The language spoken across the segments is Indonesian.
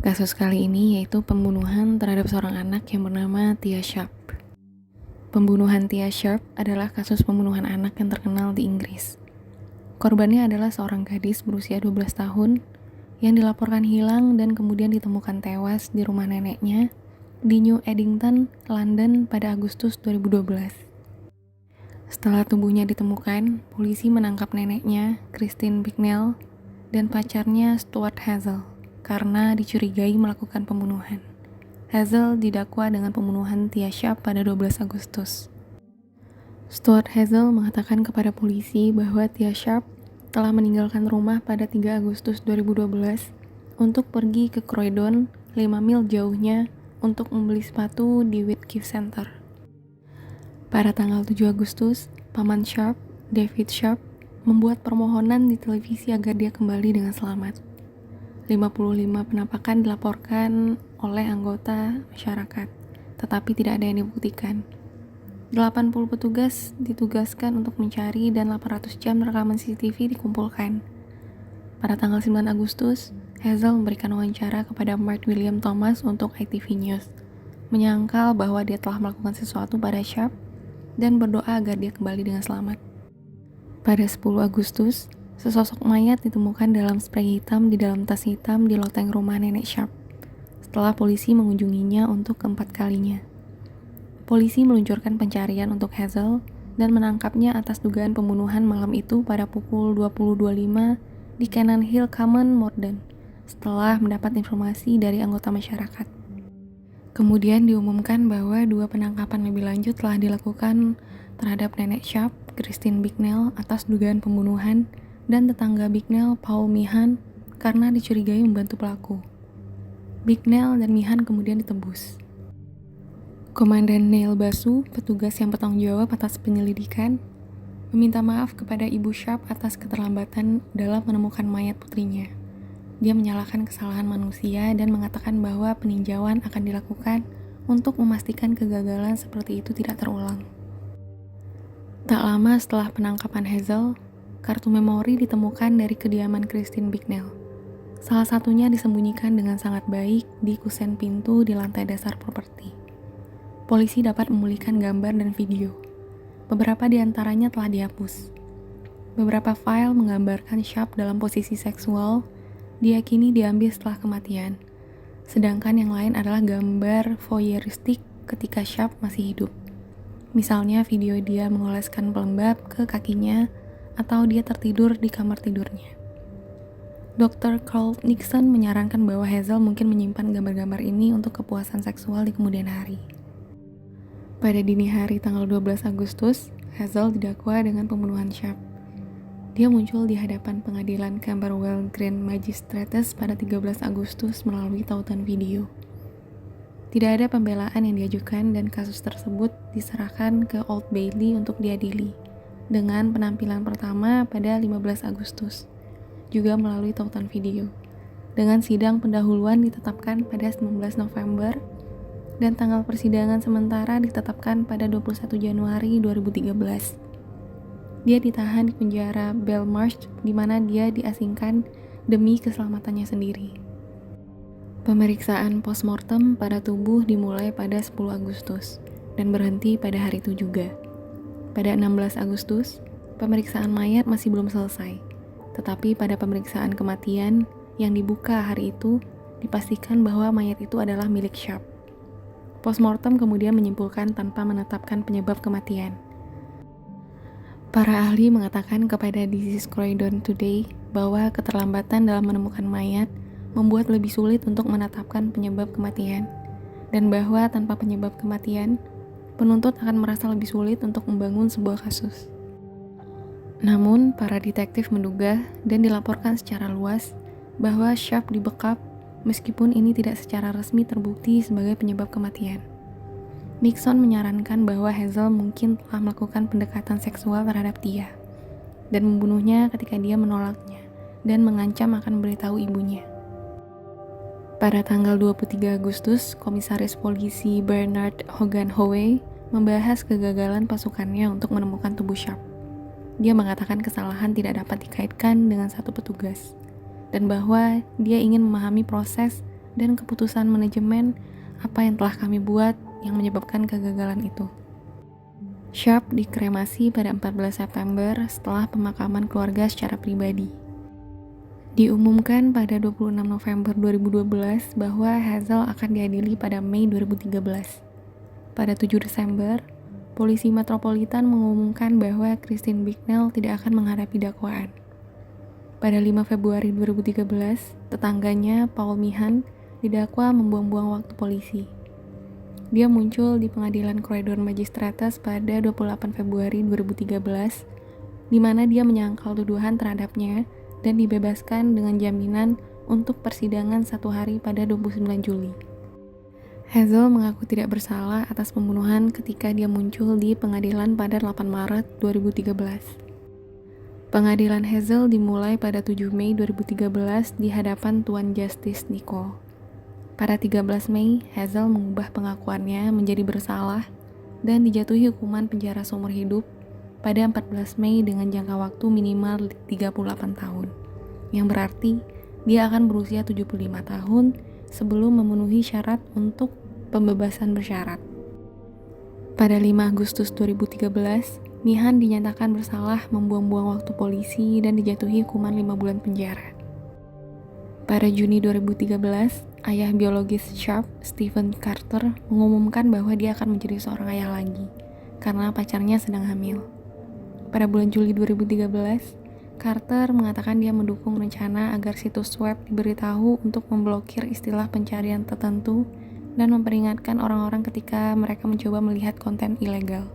Kasus kali ini yaitu pembunuhan terhadap seorang anak yang bernama Tia Sharp. Pembunuhan Tia Sharp adalah kasus pembunuhan anak yang terkenal di Inggris. Korbannya adalah seorang gadis berusia 12 tahun yang dilaporkan hilang dan kemudian ditemukan tewas di rumah neneknya di New Eddington, London pada Agustus 2012. Setelah tubuhnya ditemukan, polisi menangkap neneknya, Christine Bicknell, dan pacarnya Stuart Hazel karena dicurigai melakukan pembunuhan. Hazel didakwa dengan pembunuhan Tia Sharp pada 12 Agustus. Stuart Hazel mengatakan kepada polisi bahwa Tia Sharp telah meninggalkan rumah pada 3 Agustus 2012 untuk pergi ke Croydon, 5 mil jauhnya, untuk membeli sepatu di Whitgift Center. Pada tanggal 7 Agustus, paman Sharp, David Sharp, membuat permohonan di televisi agar dia kembali dengan selamat. 55 penampakan dilaporkan oleh anggota masyarakat, tetapi tidak ada yang dibuktikan. 80 petugas ditugaskan untuk mencari dan 800 jam rekaman CCTV dikumpulkan. Pada tanggal 9 Agustus, Hazel memberikan wawancara kepada Mark William Thomas untuk ITV News, menyangkal bahwa dia telah melakukan sesuatu pada Sharp dan berdoa agar dia kembali dengan selamat. Pada 10 Agustus, sesosok mayat ditemukan dalam spray hitam di dalam tas hitam di loteng rumah nenek Sharp, setelah polisi mengunjunginya untuk keempat kalinya. Polisi meluncurkan pencarian untuk Hazel dan menangkapnya atas dugaan pembunuhan malam itu pada pukul 20.25 di Cannon Hill Common, Morden, setelah mendapat informasi dari anggota masyarakat. Kemudian diumumkan bahwa 2 penangkapan lebih lanjut telah dilakukan terhadap nenek Sharp, Christine Bicknell, atas dugaan pembunuhan, dan tetangga Bicknell, Paul Meehan, karena dicurigai membantu pelaku. Bicknell dan Meehan kemudian ditebus. Komandan Neil Basu, petugas yang bertanggung jawab atas penyelidikan, meminta maaf kepada Ibu Sharp atas keterlambatan dalam menemukan mayat putrinya. Dia menyalahkan kesalahan manusia dan mengatakan bahwa peninjauan akan dilakukan untuk memastikan kegagalan seperti itu tidak terulang. Tak lama setelah penangkapan Hazel, kartu memori ditemukan dari kediaman Christine Bicknell. Salah satunya disembunyikan dengan sangat baik di kusen pintu di lantai dasar properti. Polisi dapat memulihkan gambar dan video. Beberapa di antaranya telah dihapus. Beberapa file menggambarkan Sharp dalam posisi seksual diyakini diambil setelah kematian, sedangkan yang lain adalah gambar voyeuristik ketika Sharp masih hidup. Misalnya video dia mengoleskan pelembab ke kakinya atau dia tertidur di kamar tidurnya. Dr. Carl Nixon menyarankan bahwa Hazel mungkin menyimpan gambar-gambar ini untuk kepuasan seksual di kemudian hari. Pada dini hari tanggal 12 Agustus, Hazel didakwa dengan pembunuhan Sharp. Dia muncul di hadapan pengadilan Camberwell Grand Magistrates pada 13 Agustus melalui tautan video. Tidak ada pembelaan yang diajukan dan kasus tersebut diserahkan ke Old Bailey untuk diadili, dengan penampilan pertama pada 15 Agustus, juga melalui tautan video, dengan sidang pendahuluan ditetapkan pada 19 November, dan tanggal persidangan sementara ditetapkan pada 21 Januari 2013. Dia ditahan di penjara Belmarsh, di mana dia diasingkan demi keselamatannya sendiri. Pemeriksaan postmortem pada tubuh dimulai pada 10 Agustus, dan berhenti pada hari itu juga. Pada 16 Agustus, pemeriksaan mayat masih belum selesai, tetapi pada pemeriksaan kematian yang dibuka hari itu, dipastikan bahwa mayat itu adalah milik Sharp. Postmortem kemudian menyimpulkan tanpa menetapkan penyebab kematian. Para ahli mengatakan kepada This is Croydon Today bahwa keterlambatan dalam menemukan mayat membuat lebih sulit untuk menetapkan penyebab kematian, dan bahwa tanpa penyebab kematian, penuntut akan merasa lebih sulit untuk membangun sebuah kasus. Namun, para detektif menduga dan dilaporkan secara luas bahwa Sharp dibekap meskipun ini tidak secara resmi terbukti sebagai penyebab kematian. Nixon menyarankan bahwa Hazel mungkin telah melakukan pendekatan seksual terhadap Tia dan membunuhnya ketika dia menolaknya dan mengancam akan memberitahu ibunya. Pada tanggal 23 Agustus, Komisaris Polisi Bernard Hogan Howe membahas kegagalan pasukannya untuk menemukan tubuh Sharp. Dia mengatakan kesalahan tidak dapat dikaitkan dengan satu petugas, dan bahwa dia ingin memahami proses dan keputusan manajemen apa yang telah kami buat yang menyebabkan kegagalan itu. Sharp dikremasi pada 14 September setelah pemakaman keluarga secara pribadi. Diumumkan pada 26 November 2012 bahwa Hazel akan diadili pada Mei 2013. Pada 7 Desember, polisi metropolitan mengumumkan bahwa Christine Bicknell tidak akan menghadapi dakwaan. Pada 5 Februari 2013, tetangganya, Paul Meehan, didakwa membuang-buang waktu polisi. Dia muncul di pengadilan Croydon Magistrates pada 28 Februari 2013, di mana dia menyangkal tuduhan terhadapnya dan dibebaskan dengan jaminan untuk persidangan 1 hari pada 29 Juli. Hazel mengaku tidak bersalah atas pembunuhan ketika dia muncul di pengadilan pada 8 Maret 2013. Pengadilan Hazel dimulai pada 7 Mei 2013 di hadapan Tuan Justice Nicole. Pada 13 Mei, Hazel mengubah pengakuannya menjadi bersalah dan dijatuhi hukuman penjara seumur hidup pada 14 Mei dengan jangka waktu minimal 38 tahun, yang berarti dia akan berusia 75 tahun sebelum memenuhi syarat untuk pembebasan bersyarat. Pada 5 Agustus 2013, Meehan dinyatakan bersalah membuang-buang waktu polisi dan dijatuhi hukuman 5 bulan penjara. Pada Juni 2013, ayah biologis Sharp, Stephen Carter, mengumumkan bahwa dia akan menjadi seorang ayah lagi karena pacarnya sedang hamil. Pada bulan Juli 2013, Carter mengatakan dia mendukung rencana agar situs web diberitahu untuk memblokir istilah pencarian tertentu dan memperingatkan orang-orang ketika mereka mencoba melihat konten ilegal.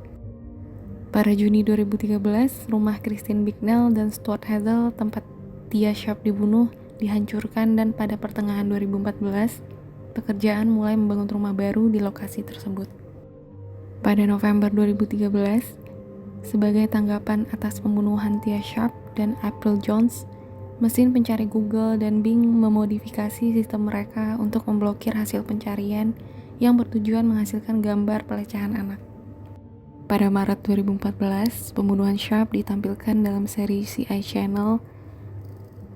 Pada Juni 2013, rumah Christine Bicknell dan Stuart Hazel, tempat Tia Sharp dibunuh, dihancurkan dan pada pertengahan 2014, pekerjaan mulai membangun rumah baru di lokasi tersebut. Pada November 2013, sebagai tanggapan atas pembunuhan Tia Sharp dan April Jones, mesin pencari Google dan Bing memodifikasi sistem mereka untuk memblokir hasil pencarian yang bertujuan menghasilkan gambar pelecehan anak. Pada Maret 2014, pembunuhan Sharp ditampilkan dalam seri CI Channel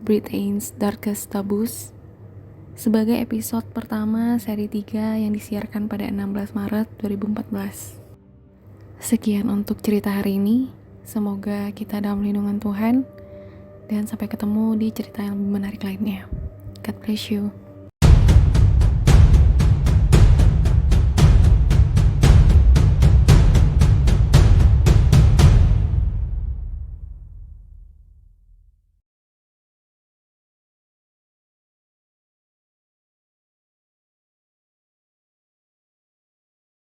Britain's Darkest Taboos sebagai episode pertama seri 3 yang disiarkan pada 16 Maret 2014. Sekian untuk cerita hari ini. Semoga kita dalam lindungan Tuhan dan sampai ketemu di cerita yang lebih menarik lainnya. God bless you.